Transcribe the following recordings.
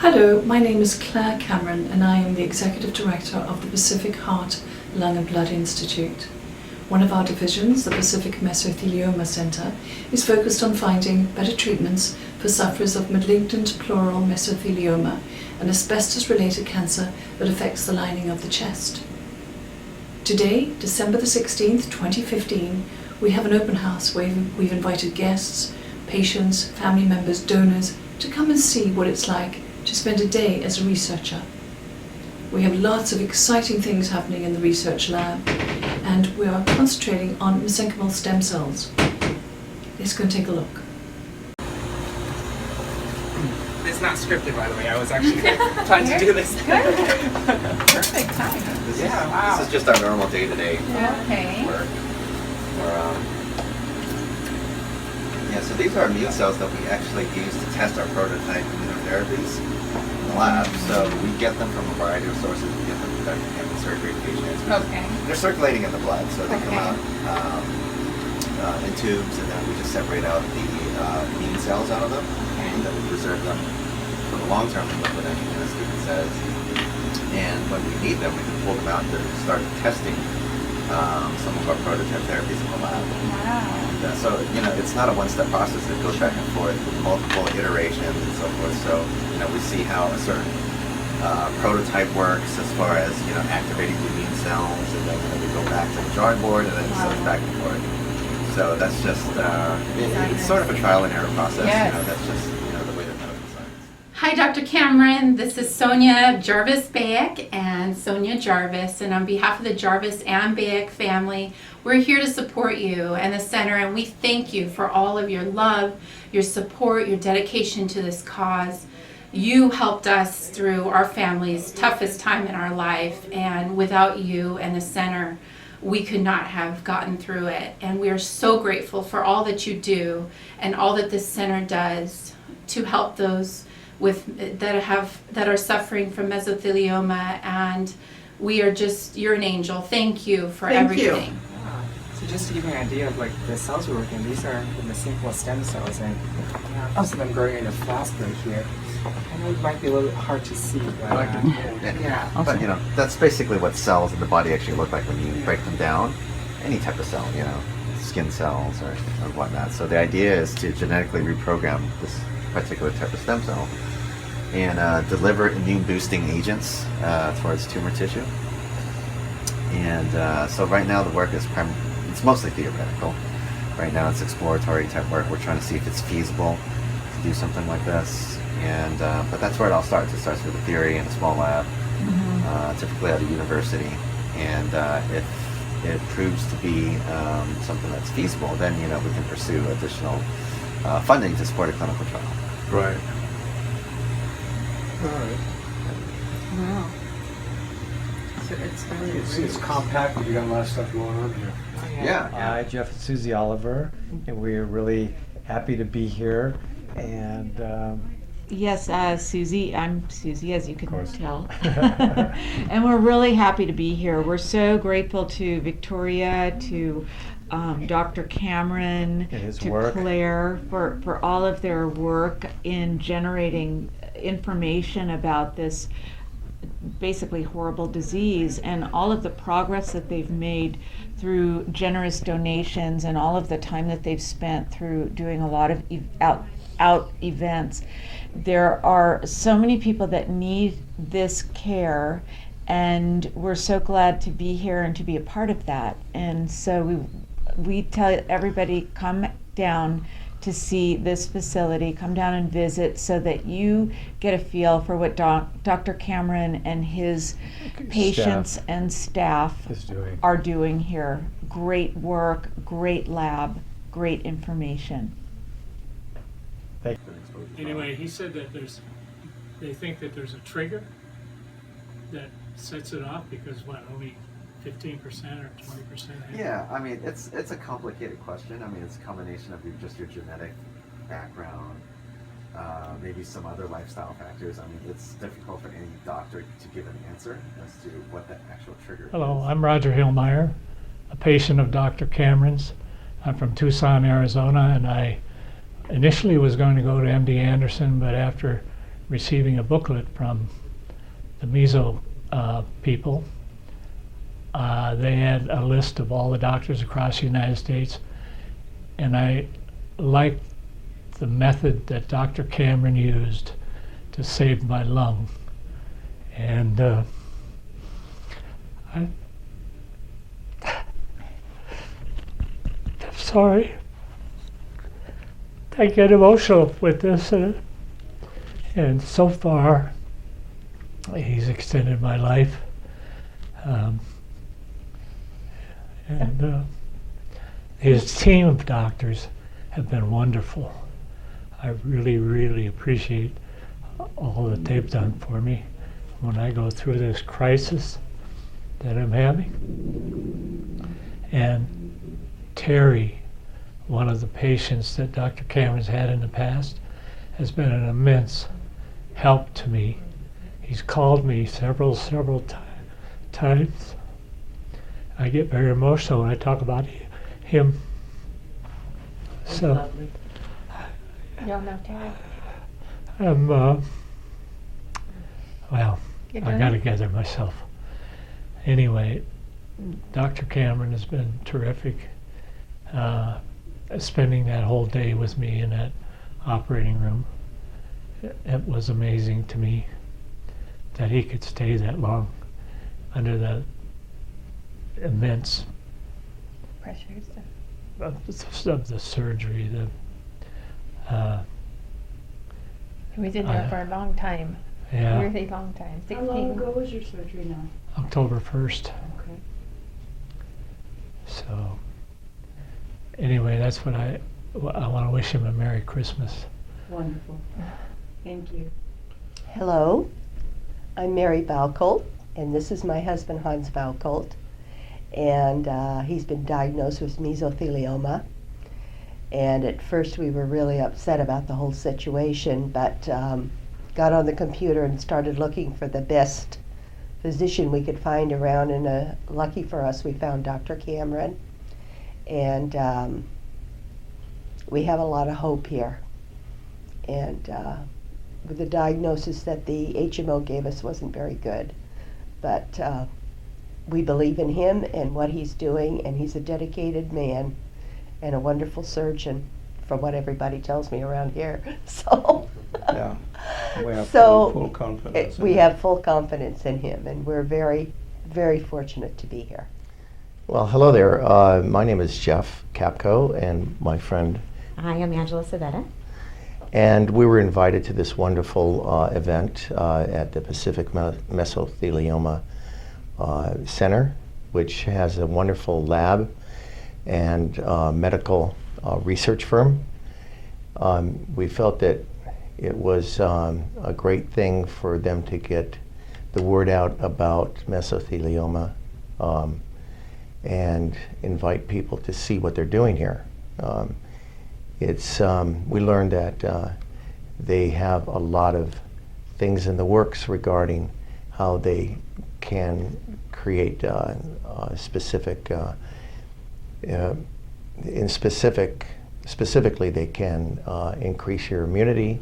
Hello, my name is Claire Cameron and I am the Executive Director of the Pacific Heart, Lung and Blood Institute. One of our divisions, the Pacific Mesothelioma Center, is focused on finding better treatments for sufferers of malignant pleural mesothelioma, an asbestos-related cancer that affects the lining of the chest. Today, December the 16th, 2015, we have an open house where we've invited guests, patients, family members, donors to come and see what it's like to spend a day as a researcher. We have lots of exciting things happening in the research lab, and we are concentrating on mesenchymal stem cells. Let's go and take a look. It's not scripted, by the way. I was actually trying to do this. Perfect timing. This is just our normal day-to-day Okay. work. So these are immune cells that we actually use to test our prototype immunotherapies in the lab. So we get them from a variety of sources. We get them from Dr. surgery patients. Okay. They're circulating in the blood, so they come Okay. out in tubes, and then we just separate out the immune cells out of them, and then we preserve them for the long term, like what Dr. Stephen says. And when we need them, we can pull them out to start testing some of our prototype therapies in the lab. Wow. And, so, it's not a one-step process. It goes back and forth with multiple iterations and so forth. So, we see how a certain prototype works as far as, activating the immune cells, and then we go back to the drawing board, and then it goes back and forth. So that's just, it's sort of a trial and error process. Yes. That's just, the way that medical science. Hi, Dr. Cameron. This is Sonia Jarvis Bayek and Sonia Jarvis, and on behalf of the Jarvis and Bayek family, we're here to support you and the center, and we thank you for all of your love, your support, your dedication to this cause. You helped us through our family's toughest time in our life, and without you and the center, we could not have gotten through it. And we are so grateful for all that you do and all that this center does to help those that are suffering from mesothelioma. And we are you're an angel. Thank you for everything. So just to give you an idea of the cells we're working, these are the mesenchymal stem cells, and most of them growing in a flask right here. I know it might be a little bit hard to see, but But that's basically what cells in the body actually look like when you break them down. Any type of cell, skin cells or whatnot. So the idea is to genetically reprogram this particular type of stem cell and deliver immune boosting agents towards tumor tissue. And so right now the work is it's mostly theoretical. Right now it's exploratory type work. We're trying to see if it's feasible to do something like this. And but that's where it all starts. It starts with a theory in a small lab, typically at a university. And if it proves to be something that's feasible, then we can pursue additional funding to support a clinical trial. Right. All right. Wow. So It's compact, but you got a lot of stuff going on here. Yeah. Hi, Jeff and Susie Oliver, and we're really happy to be here. And Yes, Susie. I'm Susie, as you can course. tell. And we're really happy to be here. We're so grateful to Victoria, to Dr. Cameron, And his to work. Claire for all of their work in generating information about this basically horrible disease, and all of the progress that they've made through generous donations and all of the time that they've spent through doing a lot of out events. There are so many people that need this care, and we're so glad to be here and to be a part of that. And so we tell everybody, come down to see this facility, come down and visit so that you get a feel for what Dr. Cameron and his patients and staff are doing here. Great work, great lab, great information. thank Anyway, he said that they think that there's a trigger that sets it off because only 15% or 20%? Yeah, I mean, it's a complicated question. I mean, it's a combination of your genetic background, maybe some other lifestyle factors. I mean, it's difficult for any doctor to give an answer as to what the actual trigger is. Hello, I'm Roger Hillmeyer, a patient of Dr. Cameron's. I'm from Tucson, Arizona, and I initially was going to go to MD Anderson, but after receiving a booklet from the meso people. They had a list of all the doctors across the United States, and I liked the method that Dr. Cameron used to save my lung. And I'm sorry. I get emotional with this, and so far, he's extended my life. And his team of doctors have been wonderful. I really, really appreciate all that they've done for me when I go through this crisis that I'm having. And Terry, one of the patients that Dr. Cameron's had in the past, has been an immense help to me. He's called me several times. I get very emotional when I talk about him. So, You'll know Terry. well, I got to gather myself. Anyway, Dr. Cameron has been terrific. Spending that whole day with me in that operating room, it was amazing to me that he could stay that long under the immense Pressures. of the surgery. He was in there for a long time. Yeah, Really long time. 16. How long ago was your surgery now? October 1st. Okay. So anyway, that's what I want to wish him a Merry Christmas. Wonderful. Thank you. Hello, I'm Mary Balcolt, and this is my husband Hans Balcolt, and he's been diagnosed with mesothelioma. And at first we were really upset about the whole situation, but got on the computer and started looking for the best physician we could find around, and lucky for us we found Dr. Cameron. And we have a lot of hope here. And with the diagnosis that the HMO gave us wasn't very good, but we believe in him and what he's doing, and he's a dedicated man and a wonderful surgeon, from what everybody tells me around here. So Yeah, we have So, full confidence. we have full confidence in him, and we're very, very fortunate to be here. Well, hello there. My name is Jeff Capco, and my friend. Hi, I'm Angela Savetta. And we were invited to this wonderful event at the Pacific Mesothelioma Center, which has a wonderful lab and medical research firm. We felt that it was a great thing for them to get the word out about mesothelioma and invite people to see what they're doing here. We learned that they have a lot of things in the works regarding how they can create specifically they can increase your immunity,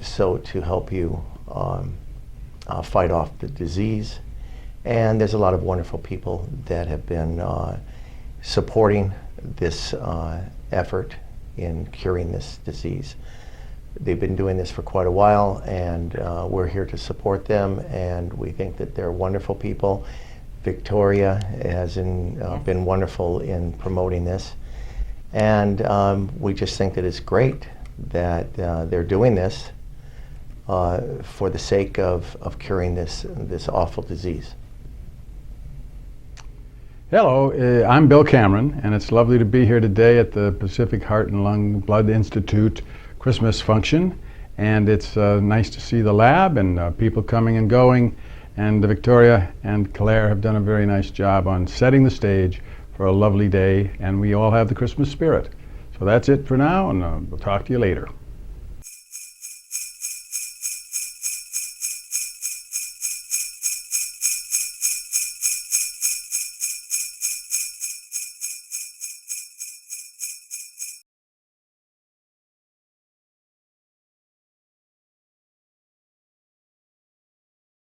so to help you fight off the disease. And there's a lot of wonderful people that have been supporting this effort in curing this disease. They've been doing this for quite a while, and we're here to support them, and we think that they're wonderful people. Victoria has been wonderful in promoting this, and we just think that it's great that they're doing this for the sake of curing this awful disease. Hello, I'm Bill Cameron, and it's lovely to be here today at the Pacific Heart and Lung Blood Institute Christmas function. And it's nice to see the lab and people coming and going. And Victoria and Claire have done a very nice job on setting the stage for a lovely day, and we all have the Christmas spirit. So that's it for now, and we'll talk to you later.